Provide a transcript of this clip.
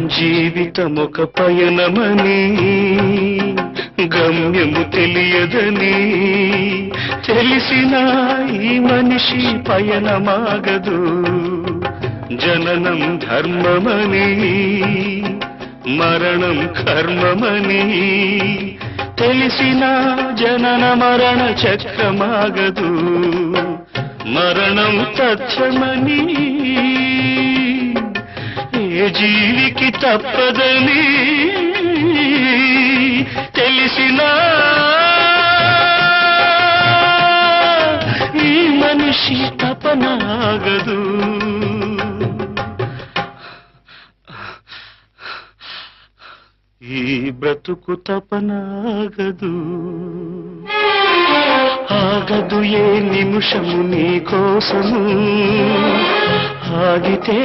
జీవితమొక పయనమని గమ్యము తెలియదని తెలిసిన ఈ మనిషి పయనమాగదు. జననం ధర్మమని మరణం కర్మమని తెలిసిన జనన మరణ చక్రమాగదు. మరణం తథ్యమని ఏ జీవికి తప్పదని తెలిసినా ఈ మనిషి తపనాగదు. ఈ బ్రతుకు తపనాగదు. ఆగదు ఏ నిమిషము నీ కోసము, ఆగితే